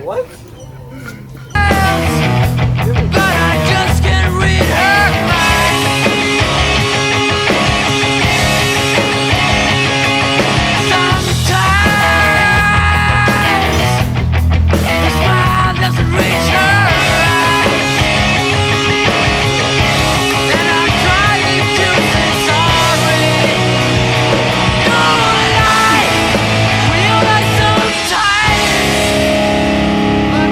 What? But I just can't read her mind. Sometimes the smile doesn't reach her eyes, and I'm trying to say sorry. Don't lie, realize sometimes, but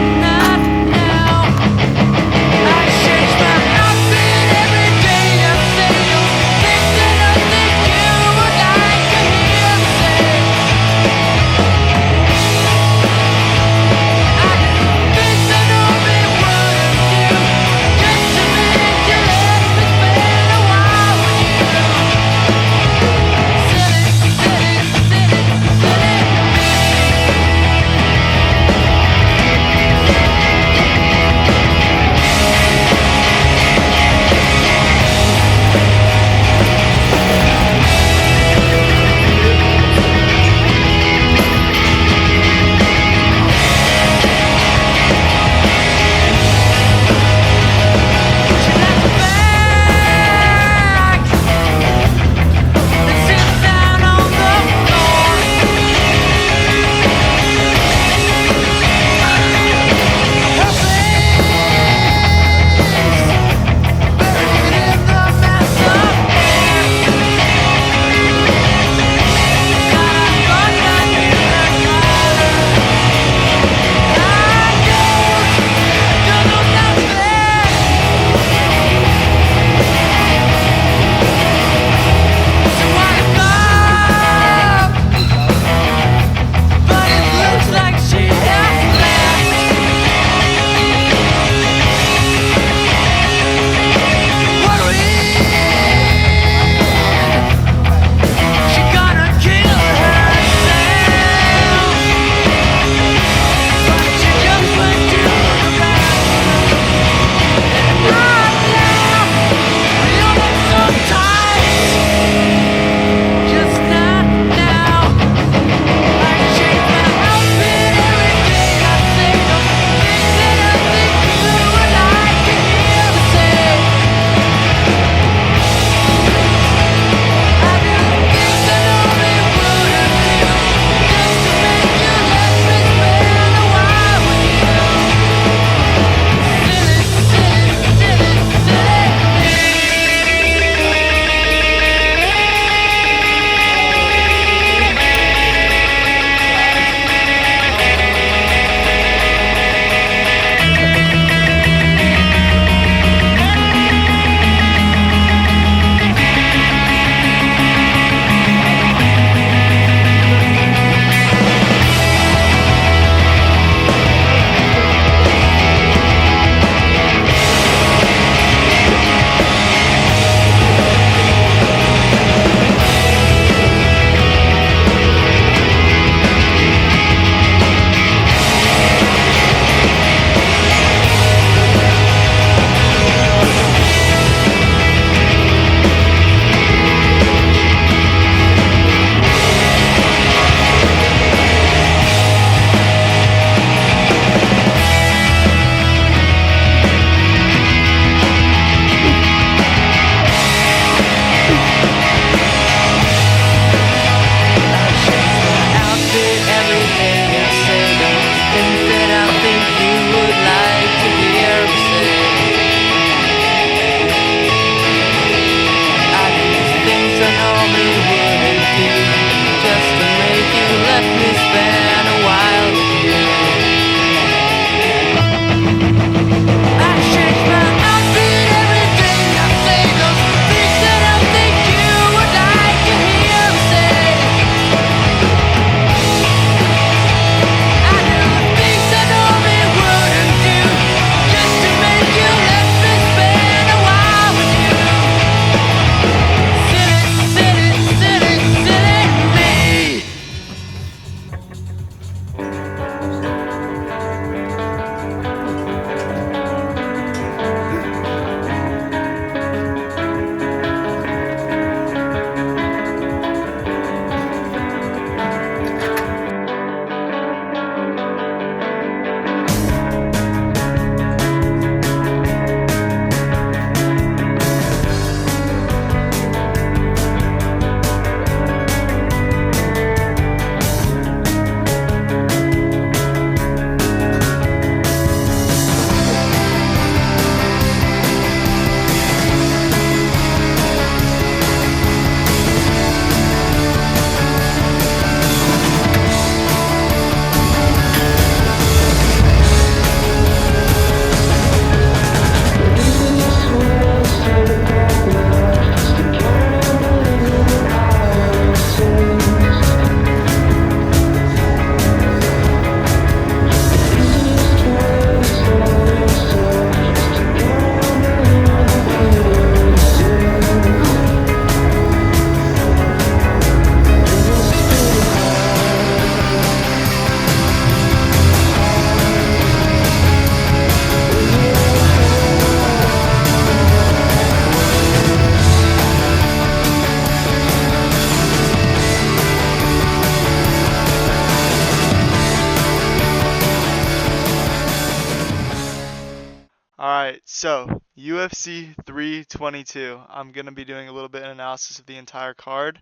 Alright, so UFC 322. I'm gonna be doing a little bit of analysis of the entire card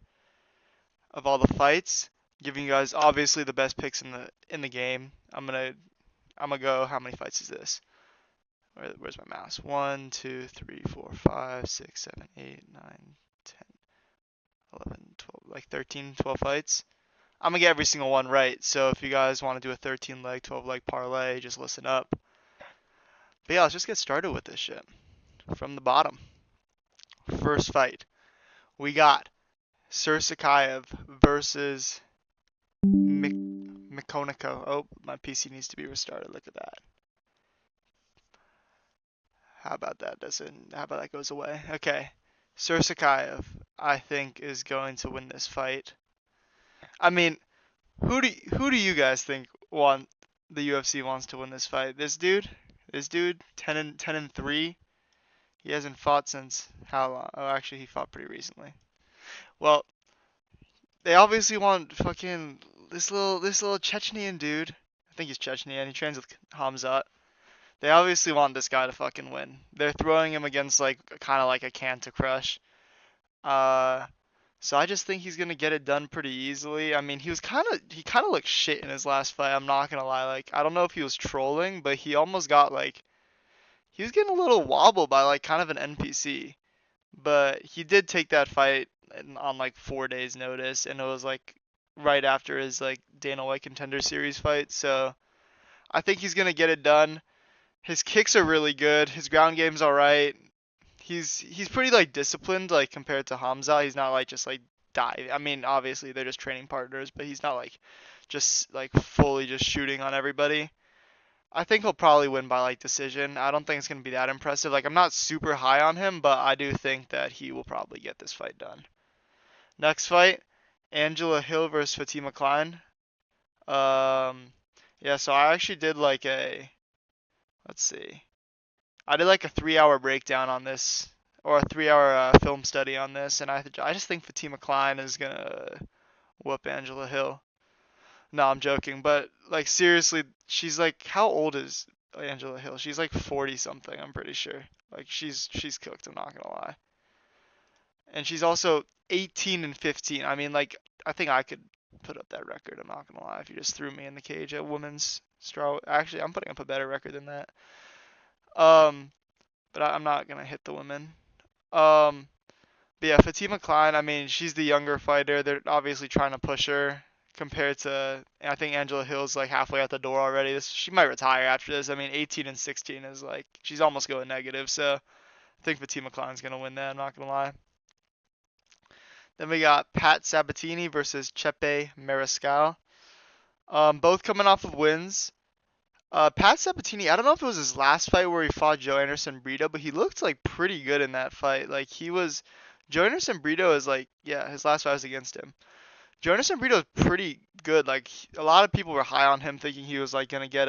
of all the fights, giving you guys obviously the best picks in the game. I'm gonna go. How many fights is this? Where's my mouse? 1, 2, 3, 4, 5, 6, 7, 8, 9, 10, 11, 12, like 13, 12 fights. I'm gonna get every single one right. So if you guys want to do a 13 leg, 12 leg parlay, just listen up. But yeah, let's just get started with this shit from the bottom. First fight, we got Sursakayev versus Mikoniko. Oh, my PC needs to be restarted. Look at that. How about that doesn't? How about that goes away? Okay, Sursakayev, I think, is going to win this fight. I mean, who do you guys think want the UFC wants to win this fight? This dude, 10 and 3. He hasn't fought since how long? Oh, actually, he fought pretty recently. Well, they obviously want fucking this little Chechnyan dude. I think he's Chechnyan. He trains with Hamzat. They obviously want this guy to fucking win. They're throwing him against like kind of like a can to crush. Uh, so I just think he's gonna get it done pretty easily. I mean, he kind of looked shit in his last fight. I'm not gonna lie. Like I don't know if he was trolling, but he almost got like he was getting a little wobbled by like kind of an NPC. But he did take that fight on like 4 days notice, and it was like right after his like Dana White Contender Series fight. So I think he's gonna get it done. His kicks are really good. His ground game's all right. He's pretty like disciplined like compared to Hamza. He's not like just like dive. I mean, obviously they're just training partners, but he's not like just like fully just shooting on everybody. I think he'll probably win by like decision. I don't think it's going to be that impressive. Like I'm not super high on him, but I do think that he will probably get this fight done. Next fight, Angela Hill versus Fatima Klein. Um yeah, so I actually did like a let's see. I did like a 3 hour breakdown on this or a 3 hour film study on this, and I just think Fatima Klein is going to whoop Angela Hill. No, I'm joking, but like seriously, she's like how old is Angela Hill? She's like 40 something, I'm pretty sure. Like she's cooked, I'm not gonna lie. And she's also 18 and 15. I mean, like I think I could put up that record. I'm not gonna lie. If you just threw me in the cage at women's straw, actually, I'm putting up a better record than that. Um, but I'm not gonna hit the women. Um, But yeah, Fatima Klein, I mean, she's the younger fighter. They're obviously trying to push her compared to, I think Angela Hill's like halfway out the door already. She might retire after this. I mean, 18 and 16 is like, she's almost going negative. So I think Fatima Klein's going to win that. I'm not going to lie. Then we got Pat Sabatini versus Chepe Mariscal. Both coming off of wins. Pat Sabatini, I don't know if it was his last fight where he fought Joe Anderson Brito, but he looked like pretty good in that fight. Like he was, Joe Anderson Brito is like, yeah, his last fight was against him. Joe Anderson Brito is pretty good. Like a lot of people were high on him, thinking he was like gonna get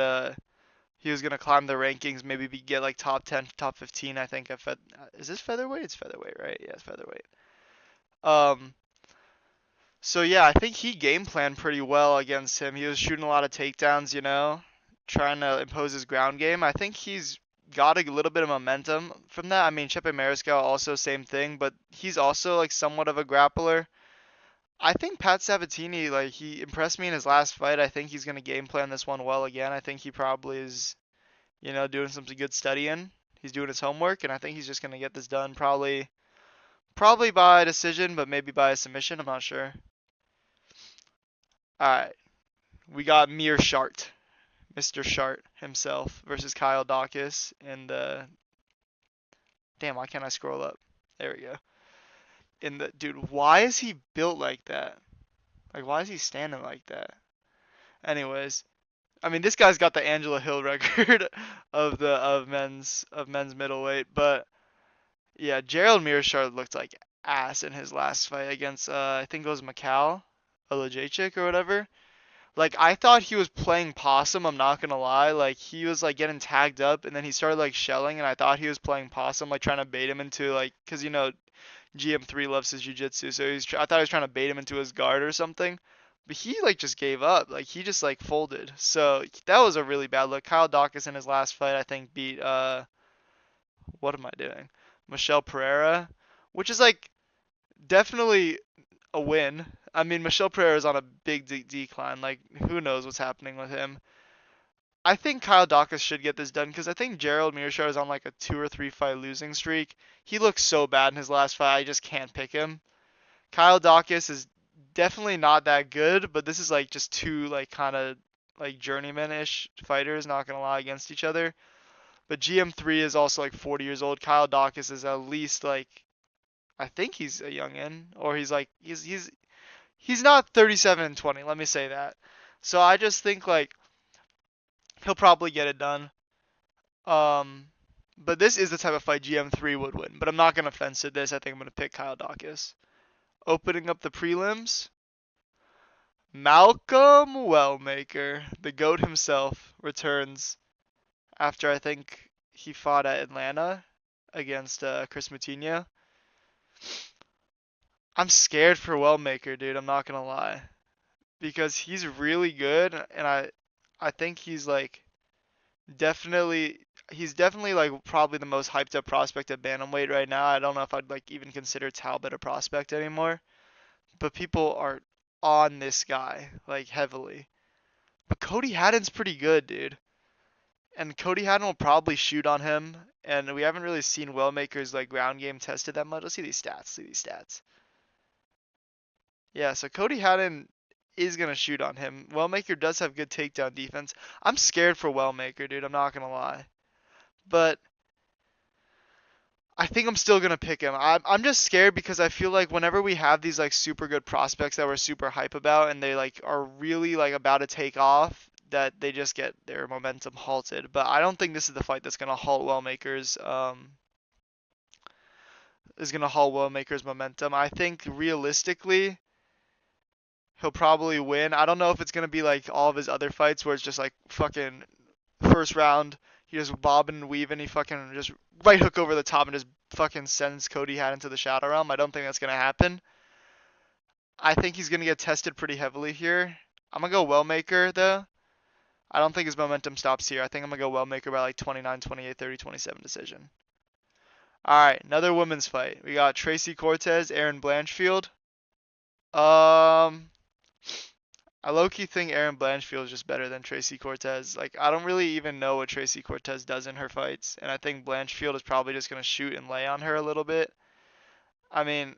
he was gonna climb the rankings, maybe get like top 10, top 15. I think is this featherweight? It's featherweight, right? Yeah, it's featherweight. Um, so yeah, I think he game planned pretty well against him. He was shooting a lot of takedowns, trying to impose his ground game. I think he's got a little bit of momentum from that. I mean, Chepe Mariscal also same thing, but he's also like somewhat of a grappler. I think Pat Sabatini, like he impressed me in his last fight. I think he's gonna game plan this one well again. I think he probably is, doing some good studying. He's doing his homework, and I think he's just gonna get this done probably by decision, but maybe by a submission. I'm not sure. All right, we got Mir Shart, Mr. Shart himself versus Kyle Dawkins, and damn, why can't I scroll up? There we go. In the dude, why is he built like that? Like, why is he standing like that? Anyways, I mean, this guy's got the Angela Hill record of men's middleweight, but yeah, Gerald Mearshart looked like ass in his last fight against I think it was Macau, Olajaychik or whatever. Like I thought he was playing possum, I'm not gonna lie. Like he was like getting tagged up and then he started like shelling and I thought he was playing possum, like trying to bait him into like, cause GM3 loves his jiu-jitsu, so I thought he was trying to bait him into his guard or something. But he like just gave up. Like he just like folded. So that was a really bad look. Kyle Dawkins in his last fight I think beat What am I doing? Michelle Pereira, which is like definitely a win. I mean, Michelle Pereira is on a big decline. Like, who knows what's happening with him? I think Kyle Dawkins should get this done because I think Gerald Mearshart is on like a 2 or 3 fight losing streak. He looks so bad in his last fight, I just can't pick him. Kyle Dawkins is definitely not that good, but this is like just two like kind of like journeyman-ish fighters, not gonna lie, against each other. But GM3 is also like 40 years old. Kyle Dawkins is at least like I think he's a youngin, or he's like he's not 37 and 20. Let me say that. So I just think like he'll probably get it done. Um, but this is the type of fight GM3 would win. But I'm not gonna fence to this. I think I'm gonna pick Kyle Dawkins. Opening up the prelims, Malcolm Wellmaker, the GOAT himself, returns after I think he fought at Atlanta against Chris Moutinho. I'm scared for Wellmaker, dude. I'm not gonna lie, because he's really good, and I think definitely he's definitely like probably the most hyped up prospect at bantamweight right now. I don't know if I'd like even consider Talbot a prospect anymore, but people are on this guy like heavily. But Cody Haddon's pretty good, dude. And Cody Haddon will probably shoot on him. And we haven't really seen Wellmaker's like ground game tested that much. Let's see these stats. See these stats. Yeah, so Cody Haddon is gonna shoot on him. Wellmaker does have good takedown defense. I'm scared for Wellmaker, dude. I'm not gonna lie. But I think I'm still gonna pick him. I'm just scared because I feel like whenever we have these like super good prospects that we're super hype about and they like are really like about to take off, that they just get their momentum halted. But I don't think this is the fight that's gonna halt Wellmaker's momentum. I think realistically he'll probably win. I don't know if it's gonna be like all of his other fights where it's just like fucking first round, he just bobbing and weaving, he fucking just right hook over the top and just fucking sends Cody Haddon to the shadow realm. I don't think that's gonna happen. I think he's gonna get tested pretty heavily here. I'm gonna go Wellmaker though. I don't think his momentum stops here. I think I'm gonna go Wellmaker by like 29, 28, 30, 27 decision. Alright, another women's fight. We got Tracy Cortez, Erin Blanchfield. Um I low-key think Erin Blanchfield is just better than Tracy Cortez. Like, I don't really even know what Tracy Cortez does in her fights, and I think Blanchfield is probably just gonna shoot and lay on her a little bit. I mean,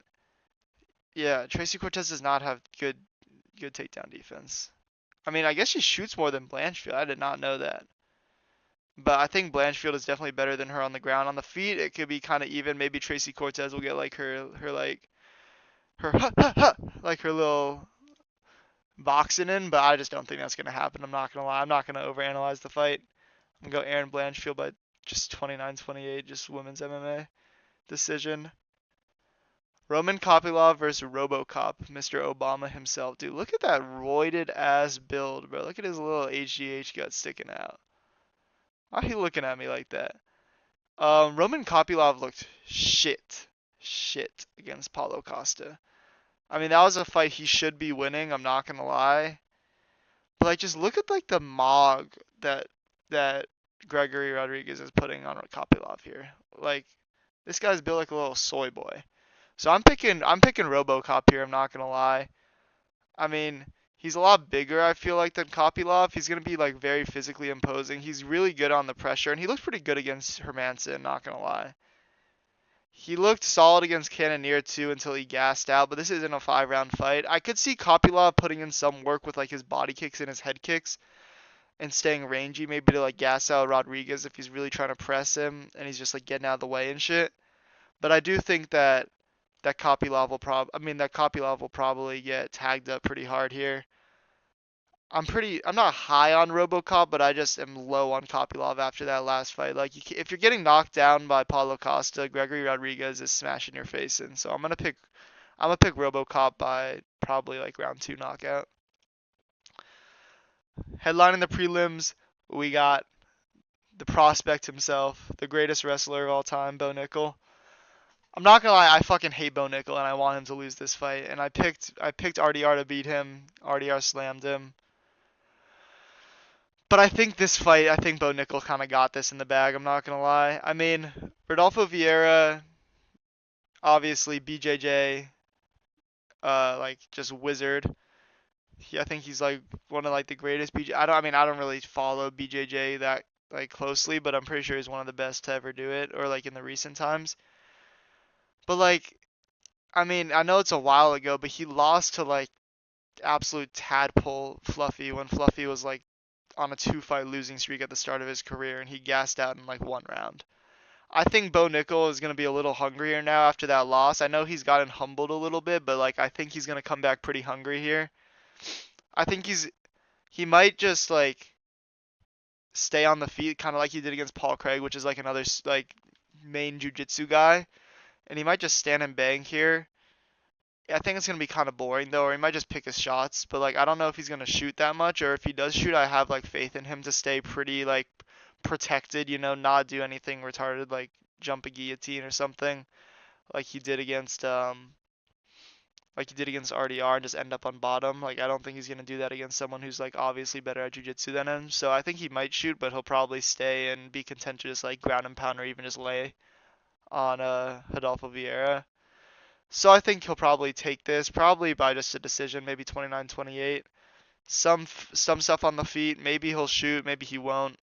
yeah, Tracy Cortez does not have good takedown defense. I mean, I guess she shoots more than Blanchfield. I did not know that. But I think Blanchfield is definitely better than her on the ground. On the feet, it could be kind of even. Maybe Tracy Cortez will get like her like her ha ha ha like her little boxing in, but I just don't think that's gonna happen. I'm not gonna lie. I'm not gonna overanalyze the fight. I'm gonna go Erin Blanchfield by just 29-28, just women's MMA decision. Roman Kopylov versus RoboCop, Mr. Obama himself. Dude, look at that roided ass build, bro. Look at his little HGH gut sticking out. Why are you looking at me like that? Roman Kopylov looked shit against Paulo Costa. I mean, that was a fight he should be winning. I'm not gonna lie. But like, just look at like the mog that Gregory Rodriguez is putting on Kopylov here. Like, this guy's built like a little soy boy. So I'm picking RoboCop here. I'm not gonna lie. I mean, he's a lot bigger. I feel like than Kopylov. He's gonna be like very physically imposing. He's really good on the pressure, and he looks pretty good against Hermanson. Not gonna lie. He looked solid against Cannonier too until he gassed out, but this isn't a 5 round fight. I could see Kopylov putting in some work with like his body kicks and his head kicks and staying rangy, maybe to like gas out Rodriguez if he's really trying to press him and he's just like getting out of the way and shit. But I do think that Kopylov will probably get tagged up pretty hard here. I'm not high on RoboCop, but I just am low on Kopylov after that last fight. Like, if you're getting knocked down by Paulo Costa, Gregory Rodriguez is smashing your face in. So I'm gonna pick RoboCop by probably like round 2 knockout. Headlining the prelims, we got the prospect himself, the greatest wrestler of all time, Bo Nickel. I'm not gonna lie, I fucking hate Bo Nickel and I want him to lose this fight. And I picked RDR to beat him. RDR slammed him. But I think this fight, I think Bo Nickel kind of got this in the bag. I'm not gonna lie. I mean, Rodolfo Vieira, obviously BJJ, like just wizard. I think he's like one of like the greatest BJ. I mean, I don't really follow BJJ that like closely, but I'm pretty sure he's one of the best to ever do it, or like in the recent times. But like, I mean, I know it's a while ago, but he lost to like absolute tadpole Fluffy when Fluffy was like on a two-fight losing streak at the start of his career, and he gassed out in like one round. I think Bo Nickel is going to be a little hungrier now after that loss. I know he's gotten humbled a little bit, but like I think he's going to come back pretty hungry here. I think he might just like stay on the feet, kind of like he did against Paul Craig, which is like another like main jiu-jitsu guy, and he might just stand and bang here. I think it's gonna be kind of boring though, or he might just pick his shots. But like I don't know if he's gonna shoot that much, or if he does shoot, I have like faith in him to stay pretty like protected, not do anything retarded like jump a guillotine or something like he did against RDR and just end up on bottom. Like I don't think he's gonna do that against someone who's like obviously better at jiu-jitsu than him. So I think he might shoot, but he'll probably stay and be content to just like ground and pound or even just lay on Rodolfo Vieira. So I think he'll probably take this, probably by just a decision, maybe 29-28. Some stuff on the feet, maybe he'll shoot, maybe he won't.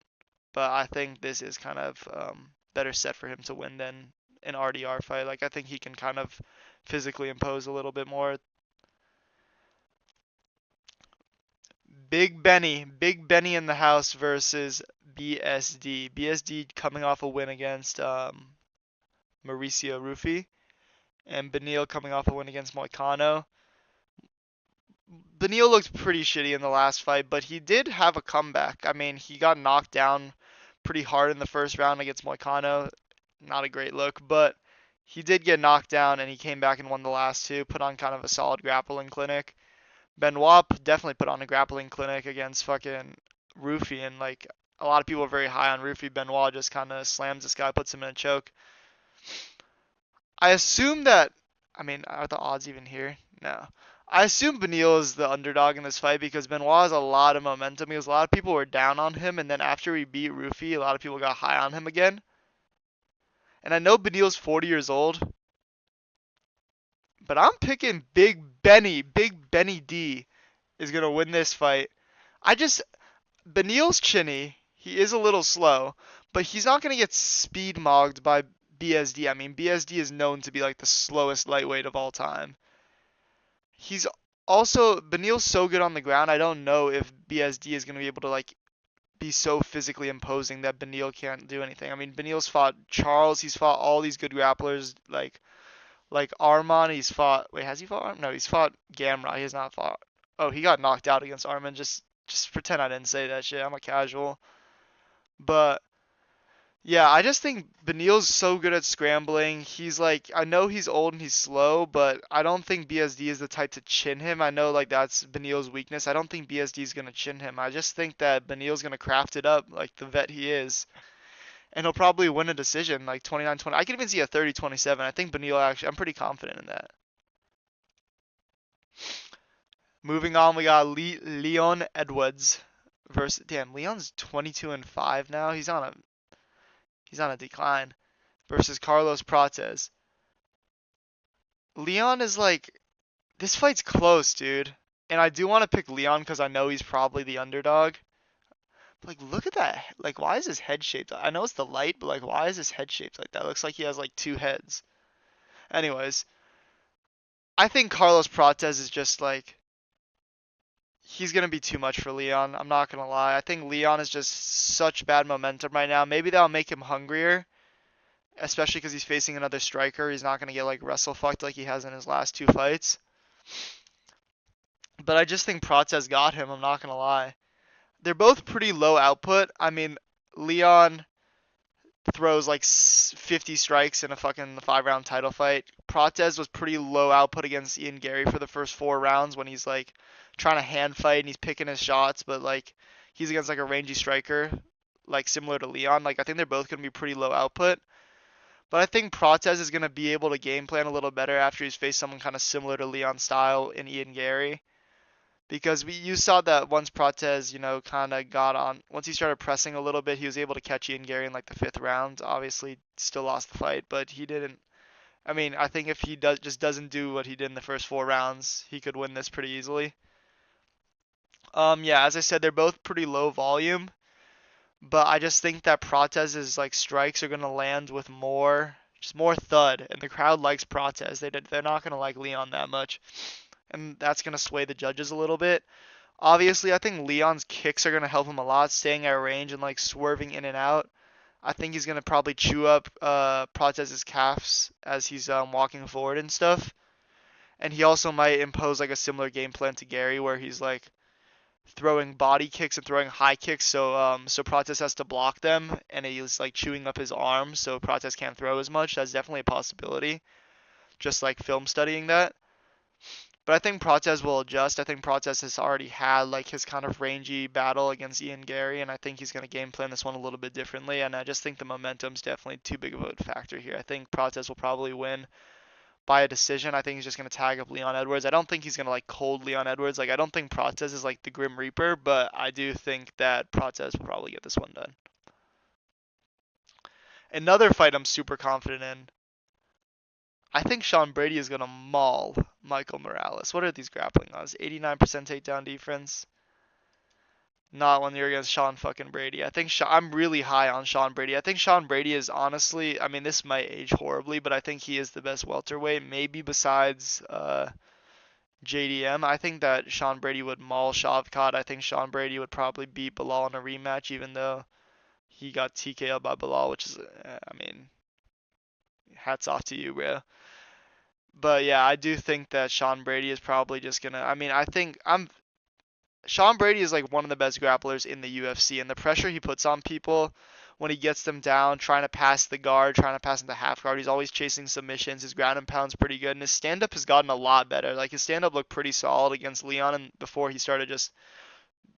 But I think this is kind of better set for him to win than an RDR fight. Like I think he can kind of physically impose a little bit more. Big Benny in the house versus BSD. BSD coming off a win against Mauricio Rufy, and Benil coming off a win against Moicano. Benil looked pretty shitty in the last fight, but he did have a comeback. I mean, he got knocked down pretty hard in the first round against Moicano. Not a great look, but he did get knocked down and he came back and won the last two, put on kind of a solid grappling clinic. Benoit definitely put on a grappling clinic against fucking Rufy, and like a lot of people are very high on Rufy. Benoit just kind of slams this guy, puts him in a choke. I assume that, I mean, are the odds even here? No. I assume Benil is the underdog in this fight because Benoit has a lot of momentum because a lot of people were down on him, and then after he beat Rufy, a lot of people got high on him again. And I know Benil's 40 years old, but I'm picking Big Benny D is going to win this fight. I just, Benil's chinny. He is a little slow, but he's not going to get speed mogged by BSD. I mean, BSD is known to be like the slowest lightweight of all time. He's also Benil's so good on the ground. I don't know if BSD is going to be able to like be so physically imposing that Benil can't do anything. I mean, Benil's fought Charles. He's fought all these good grapplers like Arman. He's fought. Wait, has he fought? No, he's fought Gamrot. He has not fought. Oh, he got knocked out against Arman. Just pretend I didn't say that shit. I'm a casual. But yeah, I just think Benil's so good at scrambling. He's like, I know he's old and he's slow, but I don't think BSD is the type to chin him. I know like that's Benil's weakness. I don't think BSD is gonna chin him. I just think that Benil's gonna craft it up like the vet he is, and he'll probably win a decision like 29-20. I could even see a 30-27. I think Benil actually, I'm pretty confident in that. Moving on, we got Leon Edwards versus, damn, Leon's 22-5 now. He's on a decline versus Carlos Prates. Leon is like, this fight's close, dude. And I do want to pick Leon because I know he's probably the underdog. But like, look at that. Like, why is his head shaped? I know it's the light, but like, why is his head shaped like that? It looks like he has like two heads. Anyways, I think Carlos Prates is just like, he's gonna be too much for Leon. I'm not gonna lie. I think Leon is just such bad momentum right now. Maybe that'll make him hungrier, especially because he's facing another striker. He's not going to get like wrestle fucked like he has in his last two fights. But I just think Prates got him. I'm not going to lie. They're both pretty low output. I mean, Leon throws like 50 strikes in a fucking 5-round title fight. Prates was pretty low output against Ian Gary for the first 4 rounds when he's like trying to hand fight and he's picking his shots, but like he's against like a rangy striker, like similar to Leon. Like I think they're both going to be pretty low output. But I think Prates is going to be able to game plan a little better after he's faced someone kind of similar to Leon style in Ian Gary. because you saw that once Prates, kind of got on, once he started pressing a little bit, he was able to catch Ian Gary in like the fifth round. Obviously, still lost the fight, but he didn't. I mean, I think if he doesn't do what he did in the first 4 rounds, he could win this pretty easily. Yeah, as I said, they're both pretty low volume, but I just think that Prates' like strikes are gonna land with just more thud, and the crowd likes Prates. They're not gonna like Leon that much, and that's gonna sway the judges a little bit. Obviously, I think Leon's kicks are going to help him a lot, staying at range and like swerving in and out. I think he's going to probably chew up Protez's calves as he's walking forward and stuff. And he also might impose like a similar game plan to Gary where he's like throwing body kicks and throwing high kicks so Protez has to block them and he's like chewing up his arm so Protez can't throw as much. That's definitely a possibility. Just like film studying that. But I think Prates will adjust. I think Prates has already had like his kind of rangy battle against Ian Gary, and I think he's going to game plan this one a little bit differently. And I just think the momentum's definitely too big of a factor here. I think Prates will probably win by a decision. I think he's just going to tag up Leon Edwards. I don't think he's going to like cold Leon Edwards. Like I don't think Prates is like the Grim Reaper, but I do think that Prates will probably get this one done. Another fight I'm super confident in. I think Sean Brady is going to maul Michael Morales. What are these grappling odds? 89% takedown defense. Not when you're against Sean fucking Brady. I'm really high on Sean Brady. I think Sean Brady is honestly, I mean, this might age horribly, but I think he is the best welterweight, maybe besides JDM. I think that Sean Brady would maul Shavkat. I think Sean Brady would probably beat Bilal in a rematch, even though he got TKO'd by Bilal, which is, I mean, hats off to you, bro. But yeah, I do think that Sean Brady is probably just gonna. I mean, I think I'm Sean Brady is like one of the best grapplers in the UFC, and the pressure he puts on people when he gets them down, trying to pass the guard, trying to pass into half guard. He's always chasing submissions. His ground and pound's pretty good, and his stand up has gotten a lot better. Like his stand up looked pretty solid against Leon, and before he started just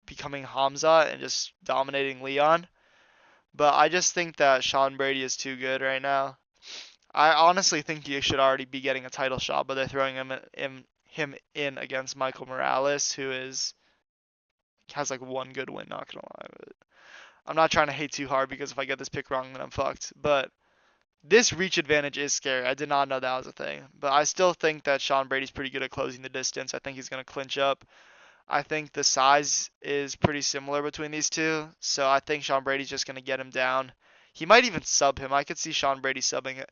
becoming Hamza and just dominating Leon. But I just think that Sean Brady is too good right now. I honestly think he should already be getting a title shot, but they're throwing him in against Michael Morales, who has like one good win. Not gonna lie, but I'm not trying to hate too hard because if I get this pick wrong, then I'm fucked. But this reach advantage is scary. I did not know that was a thing, but I still think that Sean Brady's pretty good at closing the distance. I think he's gonna clinch up. I think the size is pretty similar between these two, so I think Sean Brady's just gonna get him down. He might even sub him. I could see Sean Brady subbing it.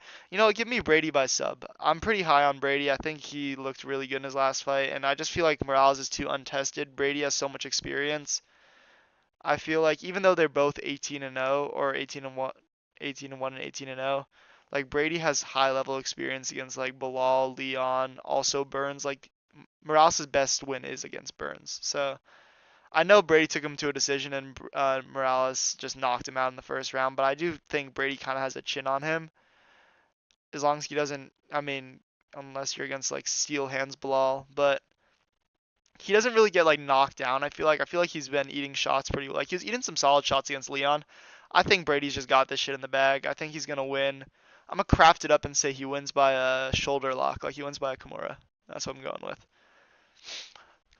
Give me Brady by sub. I'm pretty high on Brady. I think he looked really good in his last fight, and I just feel like Morales is too untested. Brady has so much experience. I feel like even though they're both 18 and 0 or 18 and 1, 18 and 1 and 18 and 0, like Brady has high level experience against like Bilal, Leon, also Burns. Like Morales' best win is against Burns. So I know Brady took him to a decision and Morales just knocked him out in the first round, but I do think Brady kind of has a chin on him as long as he doesn't. I mean, unless you're against like Steel Hands Bilal, but he doesn't really get like knocked down. I feel like he's been eating shots pretty well. Like he was eating some solid shots against Leon. I think Brady's just got this shit in the bag. I think he's gonna win. I'm gonna craft it up and say he wins by a shoulder lock, like he wins by a Kimura. That's what I'm going with.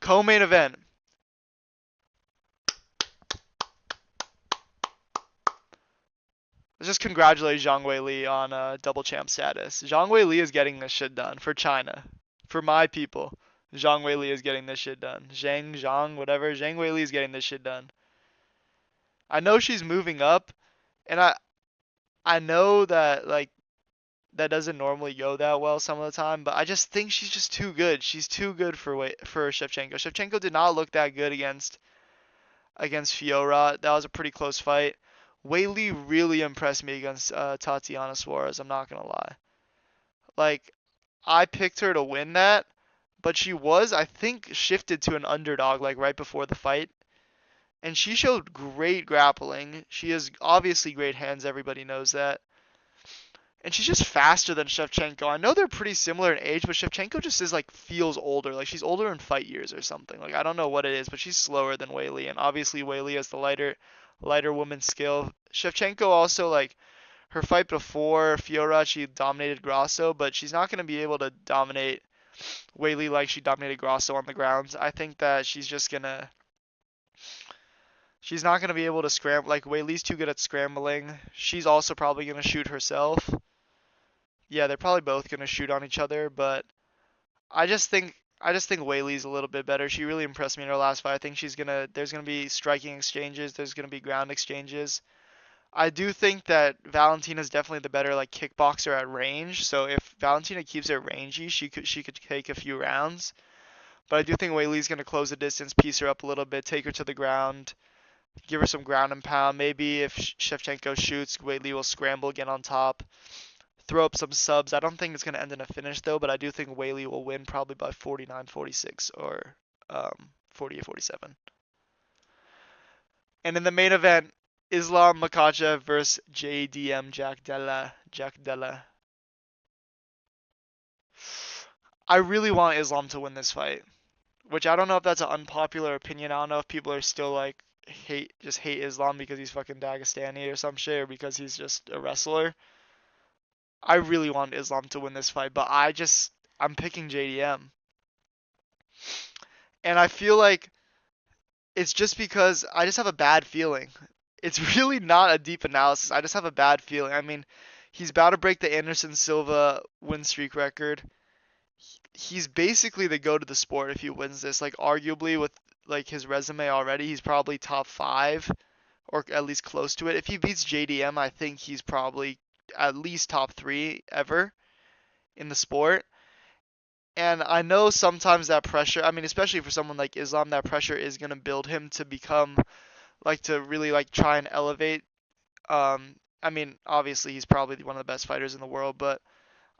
Co-main event. Let's just congratulate Zhang Wei Li on double champ status. Zhang Wei Li is getting this shit done for China, for my people. Zhang Wei Li is getting this shit done. Zhang, whatever. Zhang Wei Li is getting this shit done. I know she's moving up, and I know that like that doesn't normally go that well some of the time, but I just think she's just too good. She's too good for Shevchenko. Shevchenko did not look that good against Fiora. That was a pretty close fight. Wei Li really impressed me against Tatiana Suarez. I'm not gonna lie. Like I picked her to win that, but she was, I think, shifted to an underdog like right before the fight. And she showed great grappling. She has obviously great hands, everybody knows that. And she's just faster than Shevchenko. I know they're pretty similar in age, but Shevchenko just is like feels older. Like she's older in fight years or something. Like I don't know what it is, but she's slower than Weili. And obviously Weili has the lighter woman's skill. Shevchenko also like her fight before Fiora, she dominated Grasso, but she's not gonna be able to dominate Weili like she dominated Grasso on the grounds. I think that she's not gonna be able to scramble. Like Weili's too good at scrambling. She's also probably gonna shoot herself. Yeah, they're probably both gonna shoot on each other, but I just think Weili's a little bit better. She really impressed me in her last fight. I think there's gonna be striking exchanges, there's gonna be ground exchanges. I do think that Valentina's definitely the better like kickboxer at range. So if Valentina keeps it rangy, she could take a few rounds. But I do think Weili's gonna close the distance, piece her up a little bit, take her to the ground, give her some ground and pound. Maybe if Shevchenko shoots, Weili will scramble again on top, throw up some subs. I don't think it's going to end in a finish though, but I do think Weili will win probably by 49-46 or 48-47. And in the main event, Islam Makhachev versus JDM Jack Della. Jack Della. I really want Islam to win this fight, which I don't know if that's an unpopular opinion. I don't know if people are still like hate Islam because he's fucking Dagestani or some shit, or because he's just a wrestler. I really want Islam to win this fight, but I'm picking JDM. And I feel like it's just because I just have a bad feeling. It's really not a deep analysis. I just have a bad feeling. I mean, he's about to break the Anderson Silva win streak record. He's basically the go to the sport if he wins this. Like arguably with like his resume already, he's probably top 5 or at least close to it. If he beats JDM, I think he's probably at least top 3 ever in the sport. And I know sometimes that pressure, I mean, especially for someone like Islam, that pressure is going to build him to become, like, to really, like, try and elevate. I mean, obviously, he's probably one of the best fighters in the world, but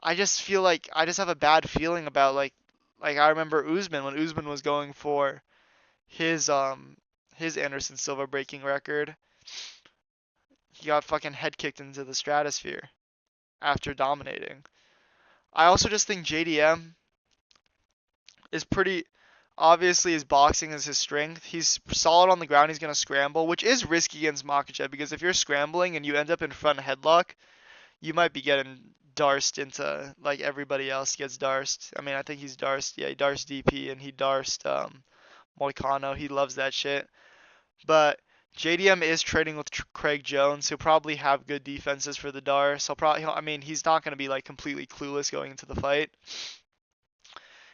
I just feel like, I just have a bad feeling about, like I remember Usman, when Usman was going for his, his Anderson Silva breaking record, he got fucking head kicked into the stratosphere after dominating. I also just think JDM is pretty obviously his boxing is his strength. He's solid on the ground. He's gonna scramble, which is risky against Makhachev because if you're scrambling and you end up in front headlock, you might be getting darsed into like everybody else gets darsed. I mean, I think he's darsed. Yeah, he darsed DP and he darsed Moicano. He loves that shit. But JDM is trading with Craig Jones. He'll probably have good defenses for the Dars. I mean, he's not gonna be like completely clueless going into the fight.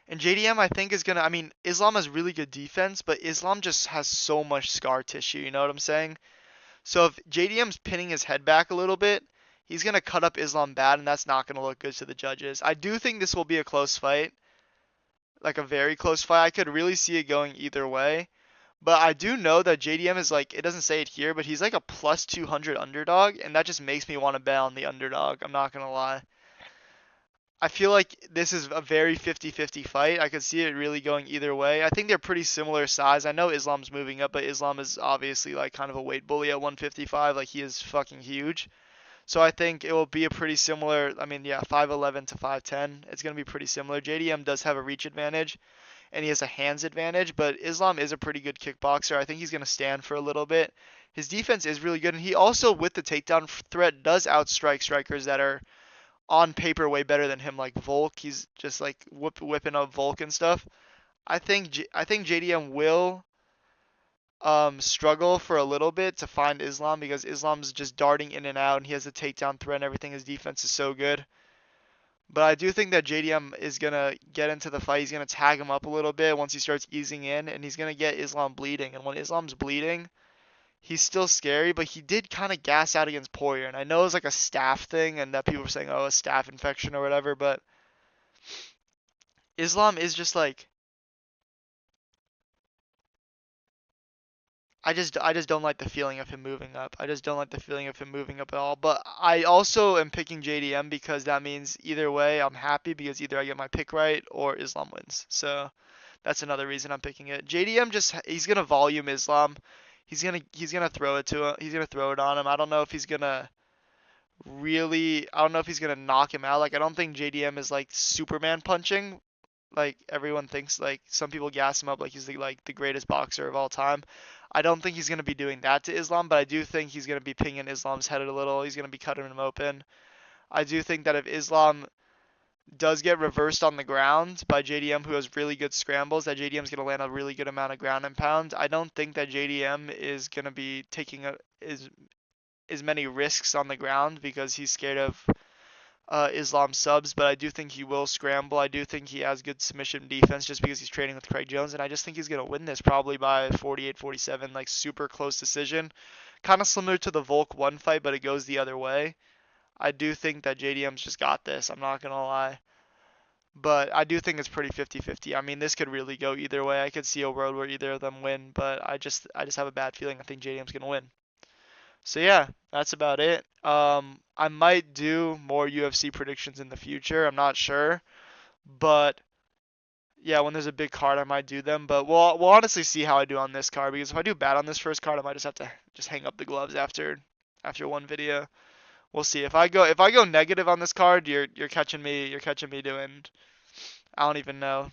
And JDM, I think, is gonna. I mean, Islam has really good defense, but Islam just has so much scar tissue. You know what I'm saying? So if JDM's pinning his head back a little bit, he's gonna cut up Islam bad, and that's not gonna look good to the judges. I do think this will be a close fight, like a very close fight. I could really see it going either way. But I do know that JDM is like, it doesn't say it here, but he's like a plus 200 underdog, and that just makes me want to bet on the underdog. I'm not gonna lie. I feel like this is a very 50-50 fight. I could see it really going either way. I think they're pretty similar size. I know Islam's moving up, but Islam is obviously like kind of a weight bully at 155. Like he is fucking huge. So I think it will be a pretty similar. I mean, yeah, 5'11 to 5'10. It's going to be pretty similar. JDM does have a reach advantage and he has a hands advantage, but Islam is a pretty good kickboxer. I think he's going to stand for a little bit. His defense is really good, and he also, with the takedown threat, does outstrike strikers that are on paper way better than him, like Volk. He's just like whipping up Volk and stuff. I think JDM will struggle for a little bit to find Islam because Islam's just darting in and out and he has a takedown threat and everything. His defense is so good. But I do think that JDM is gonna get into the fight. He's gonna tag him up a little bit once he starts easing in, and he's gonna get Islam bleeding. And when Islam's bleeding, he's still scary, but he did kind of gas out against Poirier. And I know it's like a staph thing, and that people were saying, oh, a staph infection or whatever, but Islam is just like, I just don't like the feeling of him moving up. I just don't like the feeling of him moving up at all. But I also am picking JDM because that means either way I'm happy because either I get my pick right or Islam wins. So that's another reason I'm picking it. JDM just he's gonna volume Islam. He's gonna throw it to him. He's gonna throw it on him. I don't know if he's gonna knock him out. Like I don't think JDM is like Superman punching. Like everyone thinks, like some people gas him up like he's the greatest boxer of all time. I don't think he's gonna be doing that to Islam, but I do think he's gonna be pinging Islam's head a little. He's gonna be cutting him open. I do think that if Islam does get reversed on the ground by JDM, who has really good scrambles, that JDM's going to land a really good amount of ground and pound. I don't think that JDM is going to be taking as many risks on the ground because he's scared of Islam subs, but I do think he will scramble. I do think he has good submission defense just because he's training with Craig Jones, and I just think he's going to win this probably by 48-47, like super close decision. Kind of similar to the Volk 1 fight, but it goes the other way. I do think that JDM's just got this. I'm not going to lie. But I do think it's pretty 50-50. I mean, this could really go either way. I could see a world where either of them win, but I just have a bad feeling I think JDM's going to win. So yeah, that's about it. I might do more UFC predictions in the future. I'm not sure, but yeah, when there's a big card, I might do them. But we'll honestly see how I do on this card because if I do bad on this first card, I might just have to just hang up the gloves after one video. We'll see. If I go negative on this card, you're catching me doing I don't even know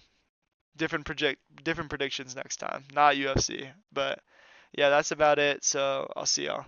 different predictions next time. Not UFC, but yeah, that's about it. So I'll see y'all.